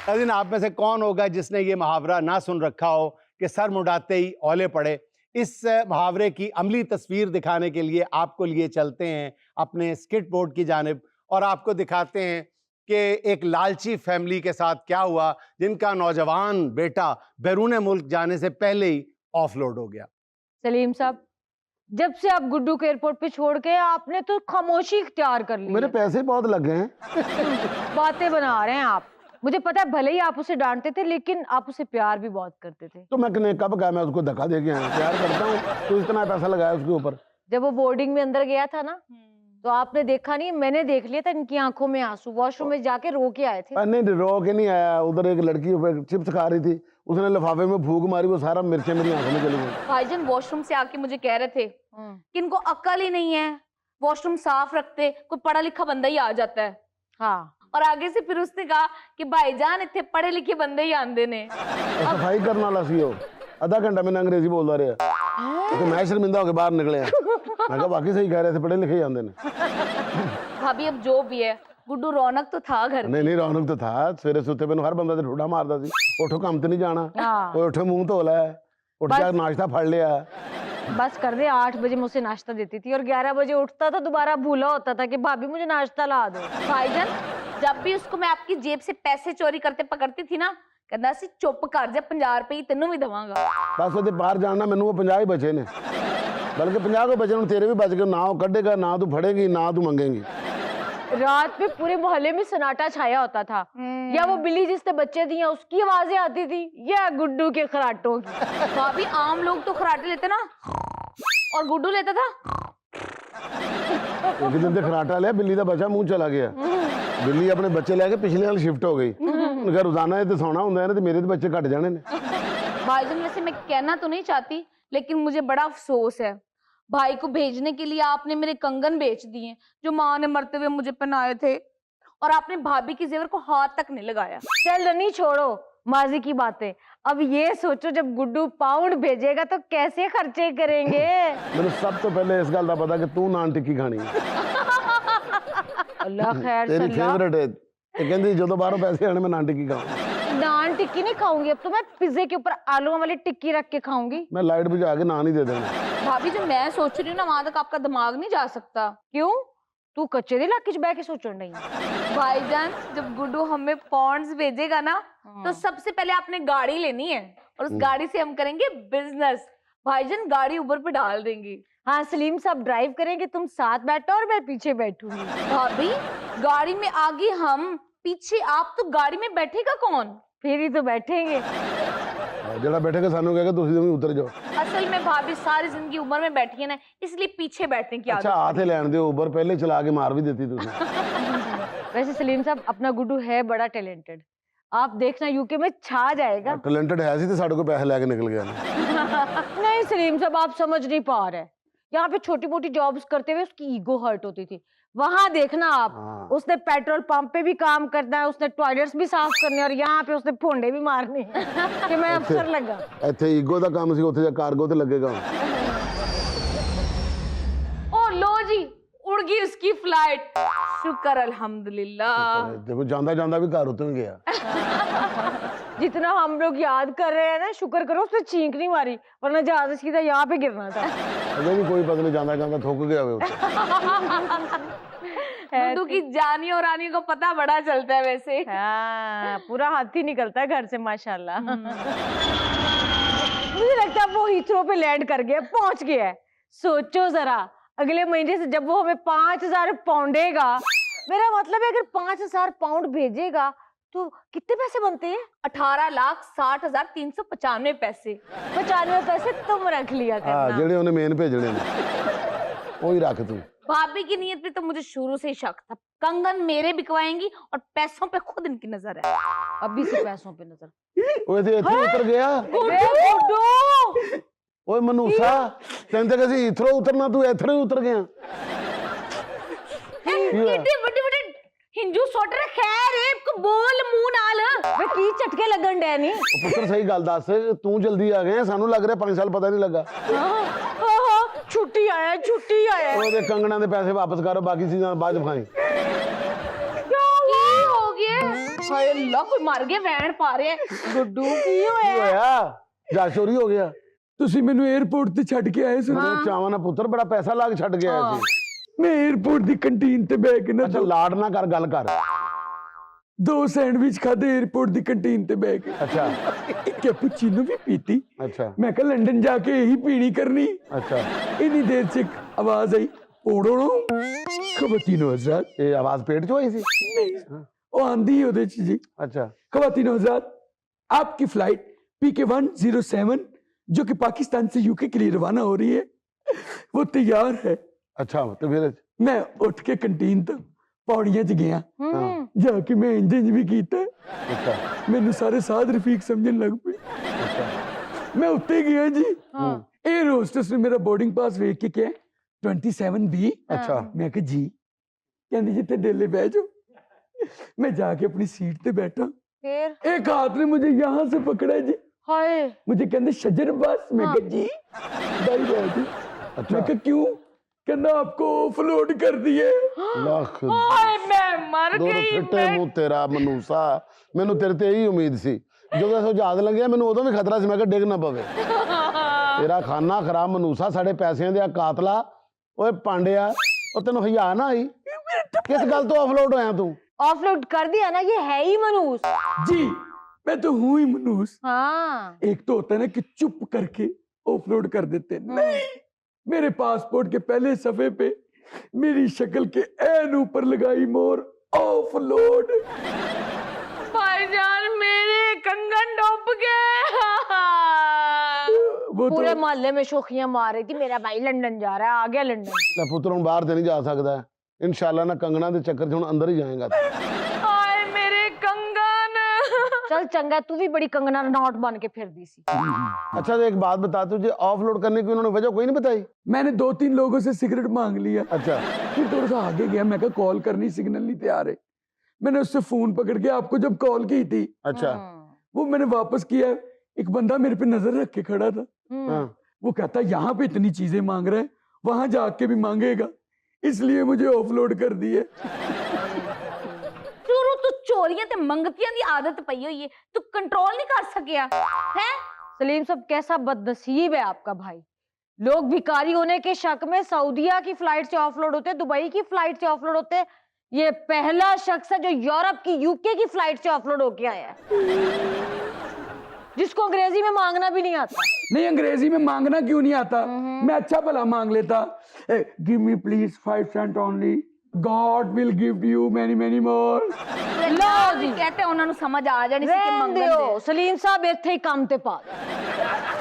लेकिन आप में से कौन होगा जिसने ये मुहावरा ना सुन रखा हो कि सर मुंडाते ही औले पड़े। इस मुहावरे की अमली तस्वीर दिखाने के लिए आपको लिए चलते हैं अपने स्किट बोर्ड की जानिब और आपको दिखाते हैं कि एक लालची फैमिली के साथ क्या हुआ जिनका नौजवान बेटा बैरून मुल्क जाने से पहले ही ऑफलोड हो गया। सलीम साहब, जब से आप गुड्डू को एयरपोर्ट पे छोड़ के आपने तो खामोशी इख्तियार कर ली। मेरे पैसे बहुत लगे हैं। बातें बना रहे हैं आप। मुझे पता है भले ही आप उसे डांटते थे लेकिन आप उसे प्यार भी बहुत करते थे। तो मैं कब कहा मैं उसको धक्का दे के आया, प्यार करता हूँ तो इतना पैसा लगाया उसके ऊपर। जब वो बोर्डिंग में अंदर गया था ना तो आपने देखा नहीं, मैंने देख लिया था, इनकी आंखों में आंसू। वॉशरूम में जाके रो के आए थे। नहीं रो के नहीं आया, उधर एक लड़की ऊपर चिप्स खा रही थी, उसने लिफाफे में फूंक मारी, वो सारा मिर्चें मेरी आंखों में चली गई। भाईजान वॉशरूम से आके मुझे कह रहे थे कि इनको अक्ल ही नहीं है, वॉशरूम साफ रखते, कोई पढ़ा लिखा बंदा ही आ जाता है। हाँ, और आगे से फिर उसने कहा कि भाईजान इतने पढ़े लिखे बंदे ही आंदे ने। सफाई करने वाला सी हो, आधा घंटा मैंने अंग्रेजी बोलता रहा तो मैं शर्मिंदा होकर बाहर निकले। मैं कहा वाकई सही कह रहे थे, पढ़े लिखे ही आंदे ने। भाभी अब जो भी है, गुड्डू रौनक तो था घर में। नहीं रौनक तो था। सवेरे सुते पे हर बंदा ठुडा मारता सी, उठो काम तो नहीं जाना, उठो मुंह धो लै, उठ जा नाश्ता फड़ लिया। बस कर दे। 8 बजे मुझसे नाश्ता देती थी और 11 बजे उठता था, दोबारा भूला होता था कि भाभी मुझे नाश्ता ला दो। भाईजान जब भी उसको मैं आपकी जेब से पैसे चोरी करते पकड़ती थी ना, कहना सी चुप कर जा, 50 रुपए ही तेनों भी दवांगा। बस वो बाहर जाना, मैनू वो 50 ही बचे ने, बल्कि 50 को बचे तेरे भी बच गए। ना वो कढ़ेगा, ना तू फड़ेगी, ना तू मंगेगी। रात में पूरे मोहल्ले में सन्नाटा छाया होता था। या वो बिल्ली जिसने बच्चे दिए उसकी आवाजें आती थी, या गुड्डू के खराटों की। भाभी आम लोग तो खराटे लेते ना, और गुड्डू लेता था। एक दिन तो खराटा लिया, बिल्ली का बच्चा मुंह चला गया। बिल्ली अपने बच्चे लेके पिछले वाल शिफ्ट हो गई। उनका रोजाना तो सोना होंगे ना, तो मेरे तो बच्चे घट जाने ने। भाईजान वैसे मैं कहना तो नहीं चाहती, लेकिन मुझे बड़ा अफसोस है, भाई को भेजने के लिए आपने मेरे कंगन बेच दिए जो माँ ने मरते हुए मुझे पहनाए थे, और आपने भाभी की जेवर को हाथ तक नहीं लगाया। चल रनी छोड़ो माजी की बातें, अब ये सोचो जब गुड्डू पाउंड भेजेगा तो कैसे खर्चे करेंगे। मेरे सब तो पहले इस गल का पता कि तू नान टिक्की खानी अल्लाह खैर तेरी सल्ला। फेवरेट है। ते कहंदी जो बाहरों पैसे आने मैं नान टिक्की खाऊं। नान टिक्की नहीं खाऊंगी, अब तो मैं पिज्जे के ऊपर आलू वाली टिक्की रख के खाऊंगी। मैं लाइट बुझा के नान ही दे देना। भाभी जो मैं सोच रही हूँ ना, वहां तक आपका दिमाग नहीं जा सकता। क्यों? तू कच्चे दे इलाके च बह के सोचण नहीं। भाईजान जब गुड्डू हमें पॉन्ड्स भेजेगा ना, तो सबसे पहले आपने गाड़ी लेनी है, और उस गाड़ी से हम करेंगे बिजनेस। भाईजान गाड़ी ऊबर पे डाल देंगे। हाँ, सलीम साहब ड्राइव करेंगे, तुम साथ बैठो और मैं पीछे बैठूंगी। भाभी गाड़ी में आगे हम, पीछे आप, तो गाड़ी में बैठेगा कौन? फिर ही तो बैठेंगे। जरा बैठेगा सानू कहेगा तुसी भी उतर जाओ। असल में भाभी सारी जिंदगी उम्र में बैठी है ना, इसलिए पीछे बैठने की आदत। अच्छा हाथ ही लैंड दे, ऊबर पहले चला के मार भी देती तुसी। वैसे सलीम साहब अपना गुड्डू है बड़ा टैलेंटेड, आप देखना यूके में छा जाएगा। टैलेंटेड है सी, तो साढ़े को पैसे लेके निकल गया ना। नहीं सलीम साहब आप समझ नहीं पा रहे, यहाँ पे छोटी मोटी जॉब्स करते हुए उसकी ईगो हर्ट होती थी। वहां देखना आप, उसने पेट्रोल पंप पे भी काम करना है, उसने टॉयलेट्स भी साफ करने, और यहाँ पे उसने फोंडे भी मारने कि मैं अफसर लगा। ਇੱਥੇ ਈਗੋ ਦਾ ਕੰਮ ਸੀ, ਉੱਥੇ ਜਾ ਕਾਰਗੋ ਤੇ ਲੱਗੇਗਾ। ओ लो जी, उड़ गई उसकी फ्लाइट, शुक्र अल्हम्दुलिल्लाह। देखो जांदा जांदा भी घर उतर गया। जितना हम लोग याद कर रहे हैं ना, शुक्र करो उसने छींक नहीं मारी, वरना जहाज सीधा यहाँ पे गिरना था। अगर भी कोई पता नहीं जांदा जांदा थूक गया हुए उसे। गुड्डू की जानियों और रानियों को पता बड़ा चलता है वैसे। हाँ, पूरा हाथी निकलता है घर से माशाल्लाह। मुझे लगता है वो हीथ्रो पे लैंड कर गया, पहुंच गया है। सोचो जरा, अगले महीने से जब वो हमें 5000 पाउंडेगा, मेरा मतलब है अगर 5000 पाउंड भेजेगा तो कितने पैसे बनते हैं? 18,60,395 पैसे। 95 पैसे तुम रख लिया हाँ, करना। जेड़े उन्हें मेन भेजने ने वही रख तू। भाभी की नीयत पे तो मुझे शुरू से ही शक था, कंगन मेरे बिकवाएंगी और पैसों पे खुद इनकी नजर है। अभी से पैसों पे नजर। ओए ते इथे उतर गया। ओए मनूसा कहंदे कि सी इथरो उतरना, तू इथरो ही उतर गया। कितने बड़े-बड़े हिंदू सोटर खैर है को बोल मुंह नाल। वे की झटके लगन डे नहीं। पुत्र सही गल दस, तू जल्दी आ गया, सानू लग रहा 5 साल पता नहीं लगा। छुट्टी आया, छुट्टी आया। ओए कंगना दे पैसे वापस करो, बाकी चीज़ां बाद च खाई। क्या हो गया? ਹਾਏ ਅੱਲਾ ਕੋਈ ਮਰ ਗਿਆ ਵੈਣ ਪਾ ਰਿਹਾ ਗੁੱਡੂ ਕੀ ਕੀ ਹੋਇਆ ਹੋਇਆ ਜਾ ਚੋਰੀ ਹੋ ਗਿਆ ਤੁਸੀਂ ਮੈਨੂੰ 에어ਪੋਰਟ ਤੇ ਛੱਡ ਕੇ ਆਏ ਸੀ ਮੇਰੇ ਚਾਵਾਂ ਨਾਲ ਪੁੱਤਰ ਬੜਾ ਪੈਸਾ ਲਾ ਕੇ ਛੱਡ ਗਿਆ ਸੀ ਮੈਂ 에어ਪੋਰਟ ਦੀ ਕੰਟੀਨ ਤੇ ਬਹਿ ਕੇ ਨਾ ਅੱਛਾ ਲਾਡ ਨਾ ਕਰ ਗੱਲ ਕਰ 2 ਸੈਂਡਵਿਚ ਖਾਦੇ 에어ਪੋਰਟ ਦੀ ਕੰਟੀਨ ਤੇ ਬਹਿ ਕੇ ਅੱਛਾ ਇੱਕ ਕੈਪੂਚੀਨੋ ਵੀ ਪੀਤੀ ਅੱਛਾ ਮੈਂ ਕਿਹਾ ਲੰਡਨ ਜਾ ਕੇ ਇਹੀ ਪੀਣੀ ਕਰਨੀ ਅੱਛਾ ਇੰਨੀ ਦੇਰ ਚ ਇੱਕ ਆਵਾਜ਼ ਆਈ ओड़ो खवातीनो हजरात ਇਹ ਆਵਾਜ਼ ਪੇਟ 'ਚ ਹੋਈ ਸੀ नहीं वो आंधी है उधर जी ਅੱਛਾ खवातीनो हजरात आपकी फ्लाइट PK107 जो कि पाकिस्तान से यूके के लिए रवाना हो रही है वो तैयार है ਅੱਛਾ ਤੇ ਫਿਰ मैं उठ के कंटीन तो पौड़ियां च गया जाके मैं इंजन भी कीता ਅੱਛਾ मैनू सारे साध रफीक समझन लग पे ਅੱਛਾ मैं उत्ते गया जी एयर होस्टेस ने मेरा बोर्डिंग पास वेख के क्या 27B ਅੱਛਾ मैं कहा जी कहती जिथे डेले बह जाओ मैं जाके अपनी सीट पे बैठा फिर एक हाथ ने मुझे यहाँ से पकड़ा जी हाय मुझे कहते शजर बस मैं कहा जी बाई बाई अच्छा। मैं कहा क्यों कहना आपको ऑफलोड कर दिए ਲੱਖ ਹਾਏ ਮੈਂ ਮਰ ਦੋ ਗਈ ਫਿੱਟੇ ਮੂੰਹ ਤੇਰਾ ਮਨੂਸਾ ਮੈਨੂੰ ਤੇਰੇ ਤੇ ਇਹੀ ਉਮੀਦ ਸੀ ਜਦੋਂ ਇਹ ਜਹਾਜ਼ ਲੰਘਿਆ ਮੈਨੂੰ ਉਦੋਂ ਵੀ ਖਤਰਾ ਸੀ ਮੈਂ ਕਿਹਾ ਡਿੱਗ ਨਾ ਪਵੇ ਤੇਰਾ ਖਾਨਾ ਖਰਾਬ ਮਨੂਸਾ ਸਾਡੇ ਪੈਸਿਆਂ ਦੇ ਆ ਕਾਤਲਾ ਓਏ ਪਾਂਡਿਆ ਉਹ ਤੈਨੂੰ ਹਿਆ ਨਾ ਆਈ ਕਿਸ ਗੱਲ ਤੋਂ ਆਫਲੋਡ ਹੋਇਆ ਤੂੰ ऑफलोड कर दिया ना, ये है ही मनूस। जी मैं तो हूं ही मनूस। हाँ एक तो होता है ना कि चुप करके ऑफलोड कर देते हैं, नहीं मेरे पासपोर्ट के पहले सफे पे मेरी शक्ल के एन ऊपर लगाई मोर ऑफलोड। भाईजान मेरे कंगन डूब गए। वो पूरे तो मोहल्ले में शोखियां मार रही थी, मेरा भाई लंदन जा रहा है, आ गया लंदन। ਲੈ ਪੁੱਤਰ ਹੁਣ ਬਾਹਰ ਤੇ ਨਹੀਂ ਜਾ ਸਕਦਾ ਇਨਸ਼ਾਅੱਲਾ ਨਾ ਕੰਗਣਾ ਦੇ ਚੱਕਰ 'ਚ ਹੁਣ ਅੰਦਰ ਹੀ ਜਾਏਗਾ हाय मेरे कंगन। चल चंगा, तू भी बड़ी कंगना नॉट बन के फिर दी सी। अच्छा तो एक बात बता तुझे ऑफलोड करने की उन्होंने वजह कोई नहीं बताई? मैंने 2-3 लोगों से सिगरेट मांग लिया, अच्छा फिर थोड़ा सा आगे गया, मैं कहा कॉल करनी, सिग्नल नहीं तैयार है। मैंने उससे फोन पकड़ के आपको जब कॉल की थी अच्छा वो मैंने वापस किया, एक बंदा मेरे पे नजर रख के खड़ा था, हाँ वो कहता यहाँ पे इतनी चीजें मांग रहा है वहां जाके भी मांगेगा, इसलिए मुझे ऑफलोड कर दिए। शुरू तो चोरियां ते मंगतियां दी आदत पई हुई है, तू कंट्रोल नहीं कर सकिया है। सलीम साहब कैसा बदनसीब है आपका भाई। लोग भिखारी होने के शक में सऊदिया की फ्लाइट से ऑफलोड होते, दुबई की फ्लाइट से ऑफलोड होते। ये पहला शख्स है जो यूरोप की यूके की फ्लाइट से ऑफलोड होके आया है, जिसको अंग्रेजी में मांगना भी नहीं आता। नहीं अंग्रेजी में मांगना क्यों नहीं आता, मैं अच्छा भला मांग लेता, give me please 5 cent only, God will give you many many more. लो जी कहते उन्होंने समझ आ जानी सी कि रहन मंगन दियो, दे। सलीम साहब इत्थे ही काम ते पा दो।